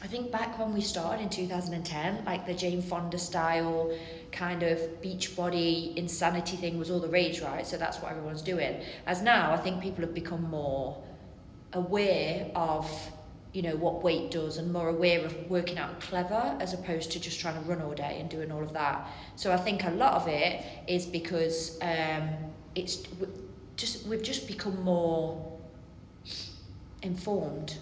I think back when we started in 2010, like the Jane Fonda style kind of beach body insanity thing was all the rage, right? So that's what everyone's doing. As now, I think people have become more aware of, you know, what weight does, and more aware of working out clever as opposed to just trying to run all day and doing all of that. So I think a lot of it is because it's just we've just become more informed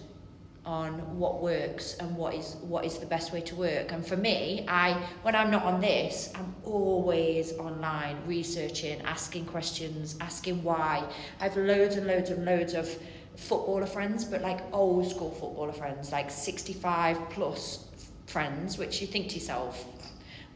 on what works and what is the best way to work. And for me, when I'm not on this, I'm always online researching, asking questions, asking why. I have loads and loads and loads of footballer friends, but like old school footballer friends, like 65 plus friends, which you think to yourself,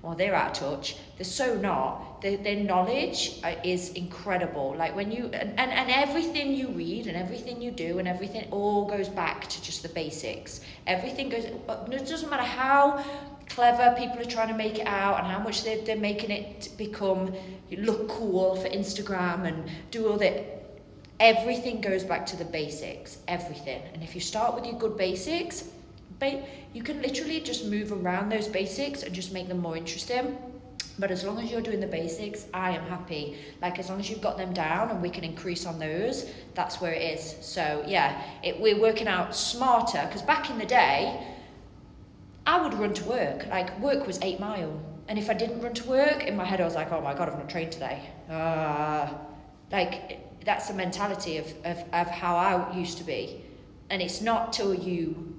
well, they're out of touch. They're so not. Their knowledge is incredible. Like when you, and everything you read and everything you do and everything all goes back to just the basics. Everything goes, it doesn't matter how clever people are trying to make it out and how much they're making it become, look cool for Instagram and do all that. Everything goes back to the basics, everything. And if you start with your good basics, you can literally just move around those basics and just make them more interesting. But as long as you're doing the basics, I am happy. Like as long as you've got them down and we can increase on those, that's where it is. So yeah, we're working out smarter, because back in the day, I would run to work. Like work was 8 miles. And if I didn't run to work, in my head I was like, oh my God, I've not trained today. Like that's the mentality of how I used to be. And it's not till you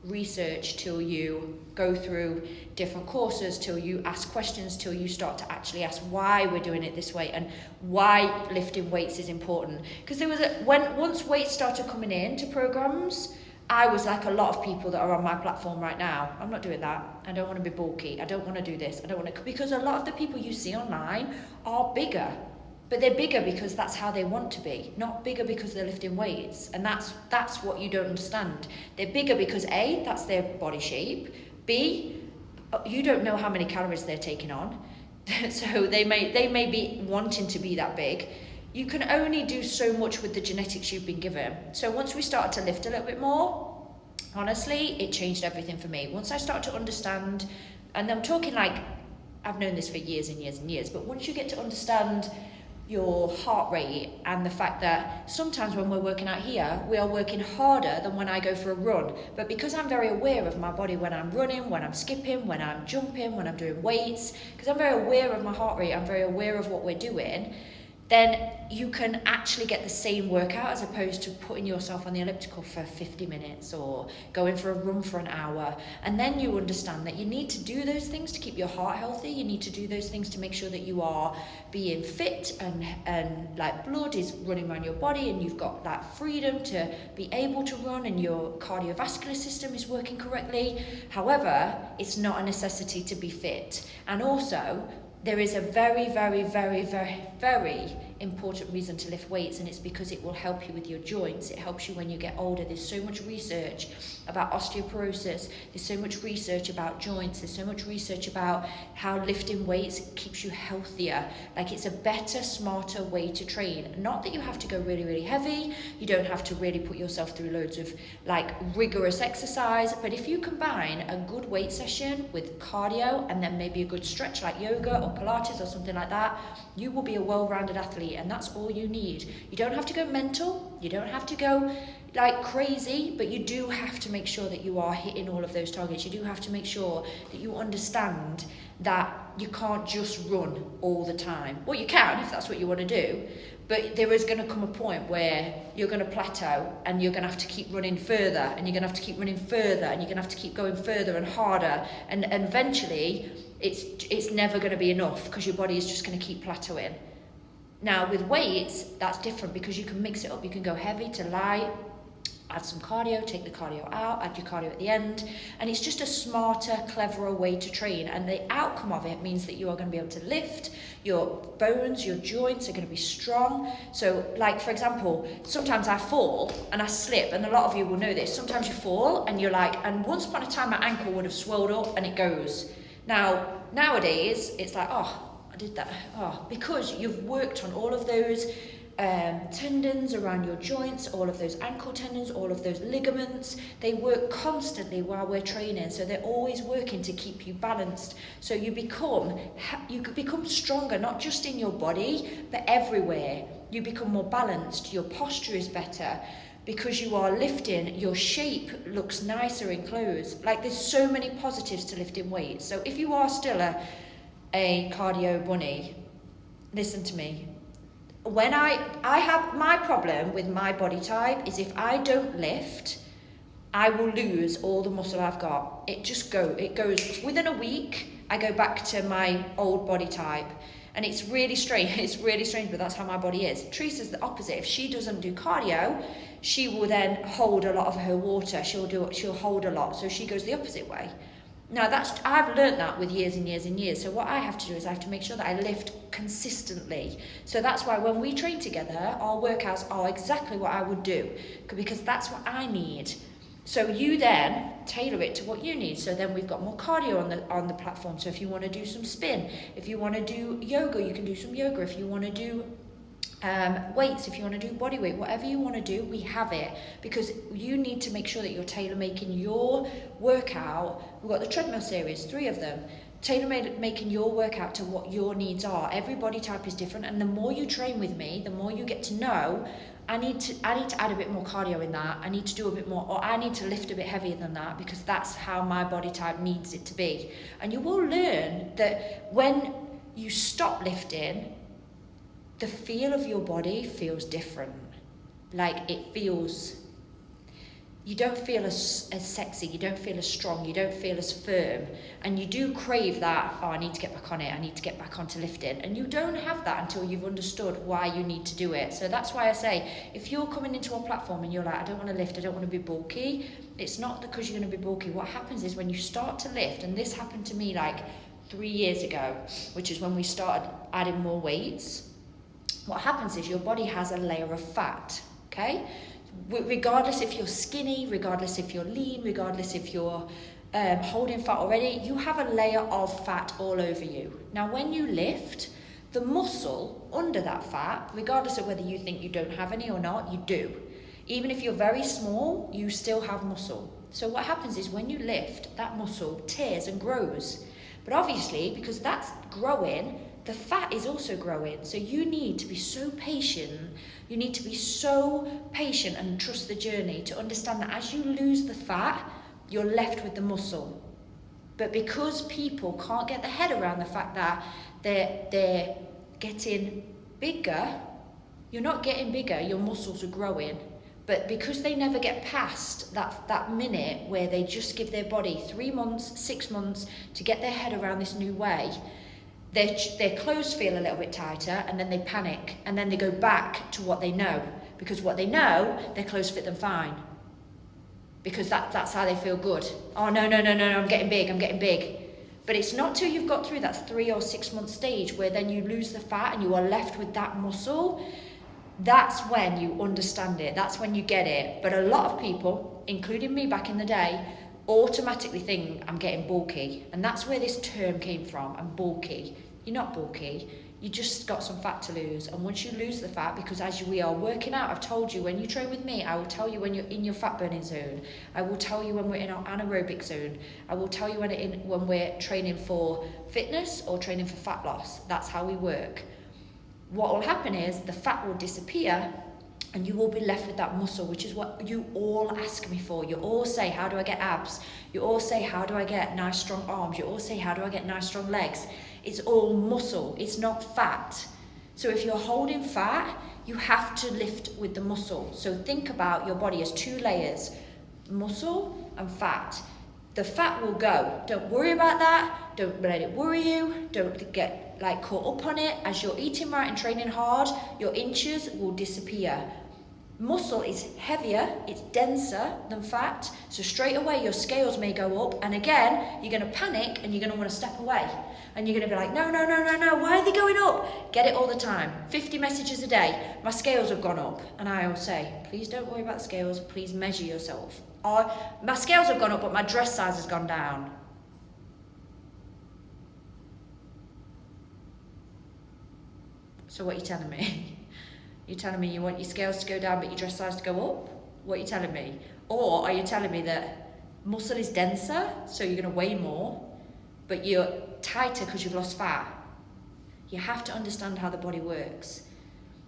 research, till you go through different courses, till you ask questions, till you start to actually ask why we're doing it this way and why lifting weights is important. Because there was once weights started coming into programs, I was like a lot of people that are on my platform right now. I'm not doing that. I don't want to be bulky. I don't want to do this. I don't want to, because a lot of the people you see online are bigger. But they're bigger because that's how they want to be, not bigger because they're lifting weights. And that's what you don't understand. They're bigger because A, that's their body shape. B, you don't know how many calories they're taking on. So they may be wanting to be that big. You can only do so much with the genetics you've been given. So once we started to lift a little bit more, honestly, it changed everything for me. Once I started to understand, and I'm talking like, I've known this for years and years and years, but once you get to understand your heart rate and the fact that sometimes when we're working out here, we are working harder than when I go for a run. But because I'm very aware of my body when I'm running, when I'm skipping, when I'm jumping, when I'm doing weights, because I'm very aware of my heart rate, I'm very aware of what we're doing, then you can actually get the same workout as opposed to putting yourself on the elliptical for 50 minutes or going for a run for an hour. And then you understand that you need to do those things to keep your heart healthy. You need to do those things to make sure that you are being fit and like blood is running around your body and you've got that freedom to be able to run and your cardiovascular system is working correctly. However, it's not a necessity to be fit. And also, there is a very, very, very, very, very important reason to lift weights, and it's because it will help you with your joints. It helps you when you get older. There's so much research about osteoporosis. There's so much research about joints. There's so much research about how lifting weights keeps you healthier. Like it's a better, smarter way to train. Not that you have to go really, really heavy. You don't have to really put yourself through loads of like rigorous exercise. But if you combine a good weight session with cardio and then maybe a good stretch like yoga or Pilates or something like that, you will be a well-rounded athlete. And that's all you need. You don't have to go mental, you don't have to go like crazy, but you do have to make sure that you are hitting all of those targets. You do have to make sure that you understand that you can't just run all the time. Well, you can if that's what you want to do, but there is going to come a point where you're going to plateau and you're going to have to keep running further and you're going to have to keep running further and you're going to have to keep going further and harder, and eventually it's never going to be enough because your body is just going to keep plateauing. Now with weights, that's different because you can mix it up. You can go heavy to light, add some cardio, take the cardio out, add your cardio at the end. And it's just a smarter, cleverer way to train. And the outcome of it means that you are going to be able to lift, your bones, your joints are going to be strong. So like, for example, sometimes I fall and I slip, and a lot of you will know this. Sometimes you fall and you're like, and once upon a time my ankle would have swelled up and it goes. Now, nowadays, it's like, oh, I did that, because you've worked on all of those tendons around your joints, all of those ankle tendons, all of those ligaments. They work constantly while we're training, so they're always working to keep you balanced. So you could become stronger, not just in your body, but everywhere. You become more balanced, your posture is better. Because you are lifting, your shape looks nicer in clothes. Like, there's so many positives to lifting weights. So if you are still a cardio bunny, listen to me. When I have my problem with my body type is if I don't lift, I will lose all the muscle I've got. It goes within a week, I go back to my old body type. And it's really strange, but that's how my body is. Teresa's the opposite. If she doesn't do cardio, she will then hold a lot of her water. She'll hold a lot, so she goes the opposite way. Now I've learned that with years and years and years. So what I have to do is I have to make sure that I lift consistently. So that's why when we train together, our workouts are exactly what I would do, because that's what I need. So you then tailor it to what you need. So then we've got more cardio on the platform. So if you want to do some spin, if you want to do yoga, you can do some yoga. If you want to do weights, if you want to do body weight, whatever you want to do, we have it, because you need to make sure that you're tailor making your workout. We've got the treadmill series, 3 of them. Tailor making your workout to what your needs are. Every body type is different, and the more you train with me, the more you get to know. I need to add a bit more cardio in that. I need to do a bit more, or I need to lift a bit heavier than that, because that's how my body type needs it to be. And you will learn that when you stop lifting, the feel of your body feels different. Like, you don't feel as sexy, you don't feel as strong, you don't feel as firm, and you do crave that, I need to get back on it, I need to get back onto lifting, and you don't have that until you've understood why you need to do it. So that's why I say, if you're coming into our platform and you're like, I don't want to lift, I don't want to be bulky, it's not because you're going to be bulky. What happens is when you start to lift, and this happened to me like 3 years ago, which is when we started adding more weights, what happens is your body has a layer of fat, okay? Regardless if you're skinny, regardless if you're lean, regardless if you're holding fat already, you have a layer of fat all over you. Now, when you lift, the muscle under that fat, regardless of whether you think you don't have any or not, you do. Even if you're very small, you still have muscle. So what happens is when you lift, that muscle tears and grows. But obviously, because that's growing, the fat is also growing. So you need to be so patient. You need to be so patient and trust the journey to understand that as you lose the fat, you're left with the muscle. But because people can't get their head around the fact that they're getting bigger, you're not getting bigger, your muscles are growing. But because they never get past that minute where they just give their body 3 months, 6 months to get their head around this new way, their clothes feel a little bit tighter, and then they panic, and then they go back to what they know, because what they know, their clothes fit them fine, because that's how they feel good. Oh, no, I'm getting big. But it's not till you've got through that 3 or 6 month stage where then you lose the fat and you are left with that muscle. That's when you understand it, that's when you get it. But a lot of people, including me back in the day, automatically think I'm getting bulky, and that's where this term came from. I'm bulky. You're not bulky, you just got some fat to lose. And once you lose the fat, because as we are working out, I've told you, when you train with me, I will tell you when you're in your fat burning zone, I will tell you when we're in our anaerobic zone, I will tell you when we're training for fitness or training for fat loss. That's how we work. What will happen is the fat will disappear, and you will be left with that muscle, which is what you all ask me for. You all say, how do I get abs? You all say, how do I get nice strong arms? You all say, how do I get nice strong legs? It's all muscle, it's not fat. So if you're holding fat, you have to lift with the muscle. So think about your body as 2 layers, muscle and fat. The fat will go. Don't worry about that. Don't let it worry you. Don't get caught up on it. As you're eating right and training hard, your inches will disappear. Muscle is heavier, it's denser than fat, so straight away your scales may go up, and again, you're going to panic and you're going to want to step away. And you're going to be like, no, why are they going up? Get it all the time. 50 messages a day, my scales have gone up. And I always say, please don't worry about the scales, please measure yourself. Or, my scales have gone up, but my dress size has gone down. So what are you telling me? You're telling me you want your scales to go down but your dress size to go up? What are you telling me? Or are you telling me that muscle is denser, so you're going to weigh more, but you're tighter because you've lost fat? You have to understand how the body works.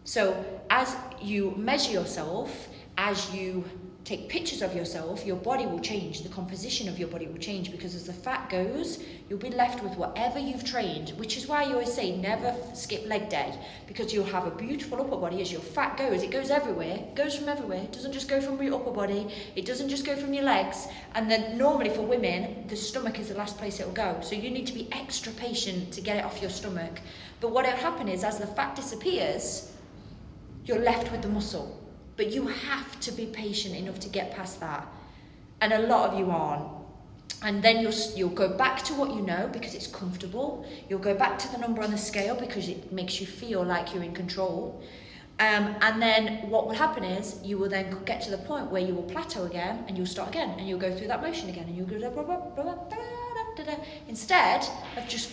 So as you measure yourself, as you take pictures of yourself, your body will change. The composition of your body will change, because as the fat goes, you'll be left with whatever you've trained, which is why you always say never skip leg day, because you'll have a beautiful upper body. As your fat goes, it goes everywhere, it goes from everywhere. It doesn't just go from your upper body, it doesn't just go from your legs. And then normally for women, the stomach is the last place it'll go. So you need to be extra patient to get it off your stomach. But what will happen is, as the fat disappears, you're left with the muscle. But you have to be patient enough to get past that. And a lot of you aren't. And then you'll go back to what you know because it's comfortable. You'll go back to the number on the scale because it makes you feel like you're in control. And then what will happen is you will then get to the point where you will plateau again, and you'll start again, and you'll go through that motion again, and you'll go instead of just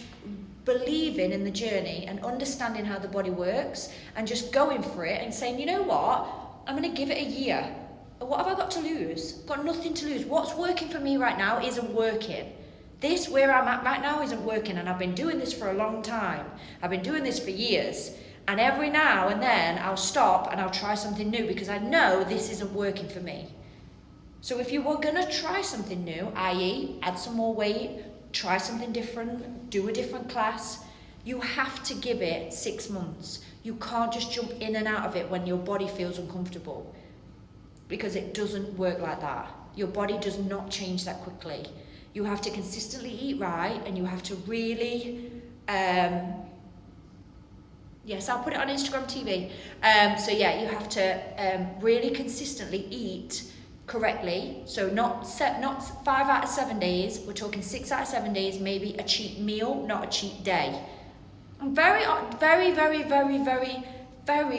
believing in the journey and understanding how the body works and just going for it and saying, you know what, I'm going to give it a year. What have I got to lose? I've got nothing to lose. What's working for me right now isn't working. This, where I'm at right now, isn't working, and I've been doing this for a long time. I've been doing this for years, and every now and then I'll stop and I'll try something new because I know this isn't working for me. So if you were going to try something new, i.e. add some more weight, try something different, do a different class, you have to give it 6 months. You can't just jump in and out of it when your body feels uncomfortable, because it doesn't work like that. Your body does not change that quickly. You have to consistently eat right, and you have to really, yes, I'll put it on Instagram TV. So yeah, you have to really consistently eat correctly. So not 5 out of 7 days, we're talking 6 out of 7 days, maybe a cheat meal, not a cheat day. And very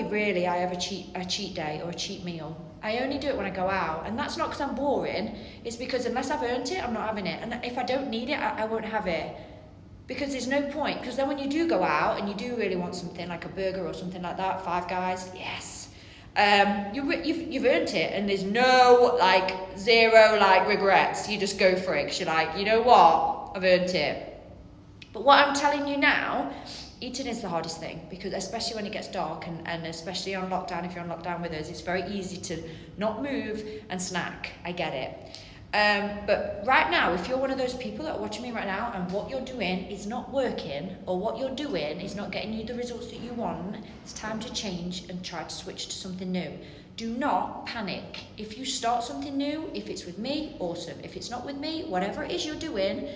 rarely I have a cheat day or a cheat meal. I only do it when I go out, and that's not because I'm boring, it's because unless I've earned it, I'm not having it. And if I don't need it, I won't have it. Because there's no point, because then when you do go out and you do really want something like a burger or something like that, Five Guys, yes. You've earned it, and there's no zero regrets. You just go for it because you're like, you know what, I've earned it. But what I'm telling you now, eating is the hardest thing, because especially when it gets dark, and especially on lockdown, if you're on lockdown with us, it's very easy to not move and snack. I get it. But right now, if you're one of those people that are watching me right now and what you're doing is not working, or what you're doing is not getting you the results that you want, it's time to change and try to switch to something new. Do not panic. If you start something new, if it's with me, awesome. If it's not with me, whatever it is you're doing,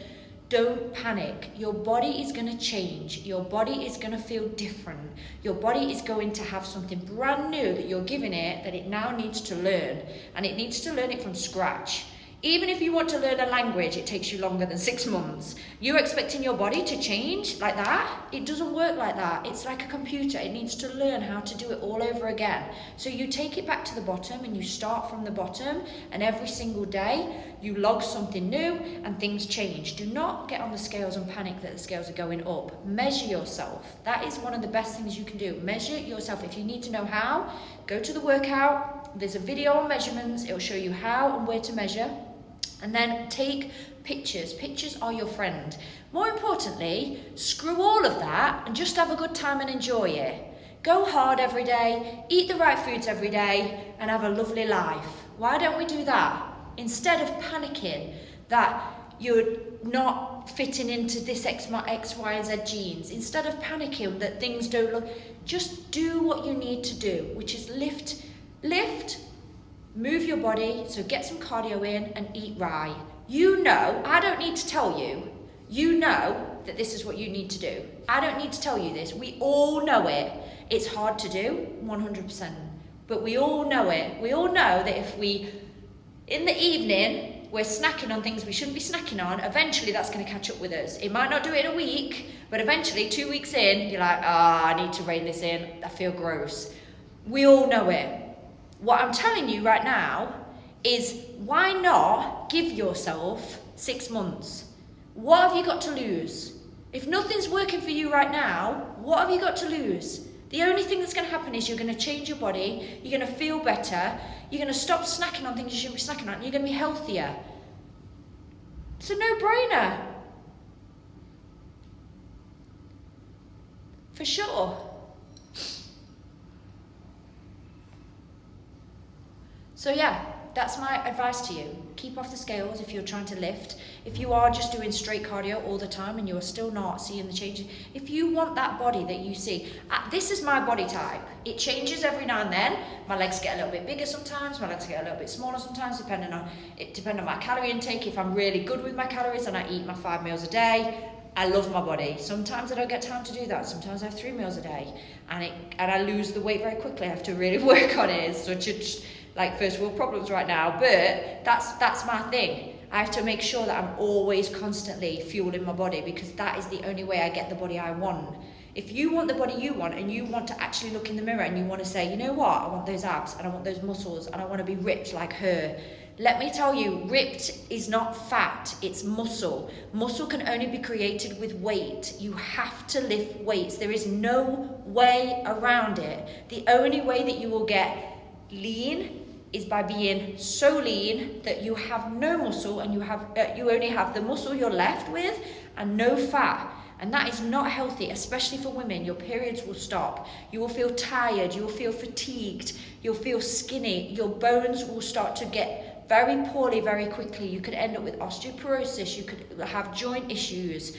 don't panic. Your body is going to change. Your body is going to feel different. Your body is going to have something brand new that you're giving it, that it now needs to learn. And it needs to learn it from scratch. Even if you want to learn a language, it takes you longer than 6 months. You're expecting your body to change like that? It doesn't work like that. It's like a computer. It needs to learn how to do it all over again. So you take it back to the bottom, and you start from the bottom, and every single day you log something new and things change. Do not get on the scales and panic that the scales are going up. Measure yourself. That is one of the best things you can do. Measure yourself. If you need to know how, go to the workout. There's a video on measurements. It'll show you how and where to measure. And then take pictures. Pictures are your friend. More importantly, screw all of that and just have a good time and enjoy it. Go hard every day, eat the right foods every day, and have a lovely life. Why don't we do that? Instead of panicking that you're not fitting into this X, Y, and Z genes, instead of panicking that things don't look, just do what you need to do, which is lift, move your body, so get some cardio in and eat right. You know, I don't need to tell you, you know that this is what you need to do. I don't need to tell you this. We all know it. It's hard to do, 100%, but we all know it. We all know that if we, in the evening, we're snacking on things we shouldn't be snacking on, eventually that's going to catch up with us. It might not do it in a week, but eventually 2 weeks in, you're like, I need to rein this in. I feel gross. We all know it. What I'm telling you right now is, why not give yourself 6 months? What have you got to lose? If nothing's working for you right now, what have you got to lose? The only thing that's going to happen is you're going to change your body, you're going to feel better, you're going to stop snacking on things you shouldn't be snacking on, and you're going to be healthier. It's a no-brainer. For sure. So yeah, that's my advice to you. Keep off the scales if you're trying to lift. If you are just doing straight cardio all the time and you're still not seeing the changes, if you want that body that you see, this is my body type. It changes every now and then. My legs get a little bit bigger sometimes, my legs get a little bit smaller sometimes, depending on my calorie intake. If I'm really good with my calories and I eat my 5 meals a day, I love my body. Sometimes I don't get time to do that. Sometimes I have 3 meals a day, and I lose the weight very quickly. I have to really work on it. It's such a like first world problems right now, but that's my thing. I have to make sure that I'm always constantly fueling my body, because that is the only way I get the body I want. If you want the body you want, and you want to actually look in the mirror and you want to say, you know what, I want those abs and I want those muscles and I want to be ripped like her. Let me tell you, ripped is not fat, it's muscle. Muscle can only be created with weight. You have to lift weights. There is no way around it. The only way that you will get lean is by being so lean that you have no muscle, and you only have the muscle you're left with and no fat. And that is not healthy, especially for women. Your periods will stop. You will feel tired. You will feel fatigued. You'll feel skinny. Your bones will start to get very poorly very quickly. You could end up with osteoporosis. You could have joint issues.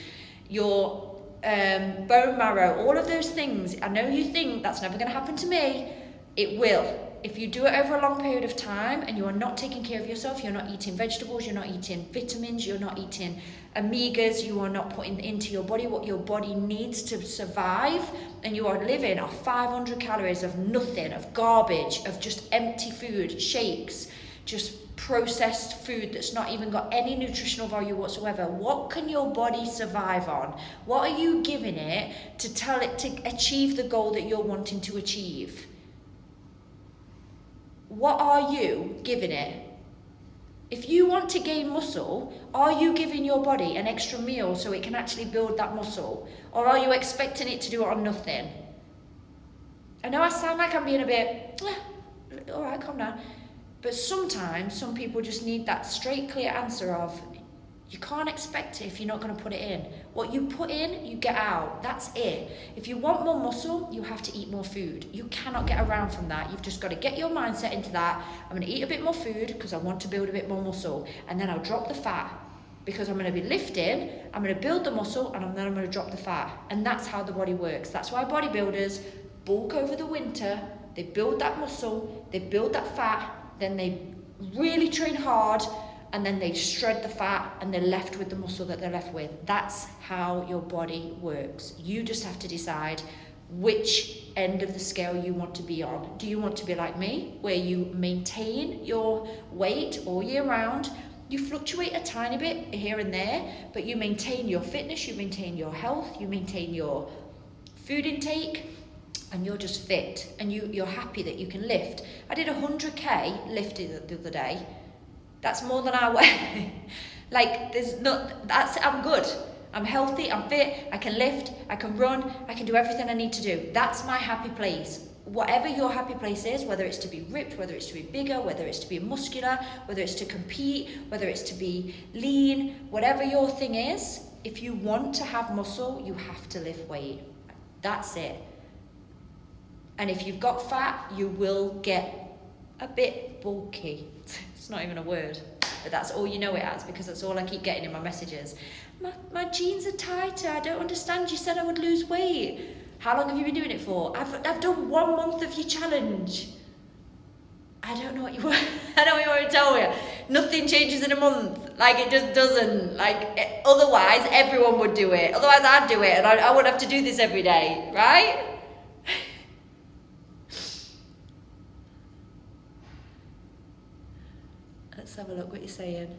Your bone marrow, all of those things. I know you think that's never going to happen to me. It will. If you do it over a long period of time and you are not taking care of yourself, you're not eating vegetables, you're not eating vitamins, you're not eating omegas, you are not putting into your body what your body needs to survive, and you are living off 500 calories of nothing, of garbage, of just empty food, shakes, just processed food that's not even got any nutritional value whatsoever. What can your body survive on? What are you giving it to tell it to achieve the goal that you're wanting to achieve? What are you giving it? If you want to gain muscle, are you giving your body an extra meal so it can actually build that muscle? Or are you expecting it to do it on nothing? I know I sound like I'm being a bit, all right, calm down. But sometimes some people just need that straight, clear answer of, you can't expect it if you're not going to put it in. What you put in, you get out. That's it. If you want more muscle, you have to eat more food. You cannot get around from that. You've just got to get your mindset into that. I'm going to eat a bit more food because I want to build a bit more muscle. And then I'll drop the fat because I'm going to be lifting, I'm going to build the muscle, and then I'm going to drop the fat. And that's how the body works. That's why bodybuilders bulk over the winter. They build that muscle, they build that fat, then they really train hard, and then they shred the fat and they're left with the muscle that they're left with. That's how your body works. You just have to decide which end of the scale you want to be on. Do you want to be like me, where you maintain your weight all year round? You fluctuate a tiny bit here and there, but you maintain your fitness, you maintain your health, you maintain your food intake, and you're just fit, and you're happy that you can lift. I did 100k lifting the other day. That's more than I weigh. Like, I'm good. I'm healthy, I'm fit, I can lift, I can run, I can do everything I need to do. That's my happy place. Whatever your happy place is, whether it's to be ripped, whether it's to be bigger, whether it's to be muscular, whether it's to compete, whether it's to be lean, whatever your thing is, if you want to have muscle, you have to lift weight. That's it. And if you've got fat, you will get a bit bulky. It's not even a word, but that's all you know it as, because that's all I keep getting in my messages. My jeans are tighter, I don't understand, you said I would lose weight. How long have you been doing it for? I've done 1 month of your challenge. I don't know what you want. I don't know what you want to tell you. Nothing changes in a month. Like, it just doesn't. Like, otherwise everyone would do it. Otherwise I'd do it, and I wouldn't have to do this every day, right? Let's have a look what you're saying.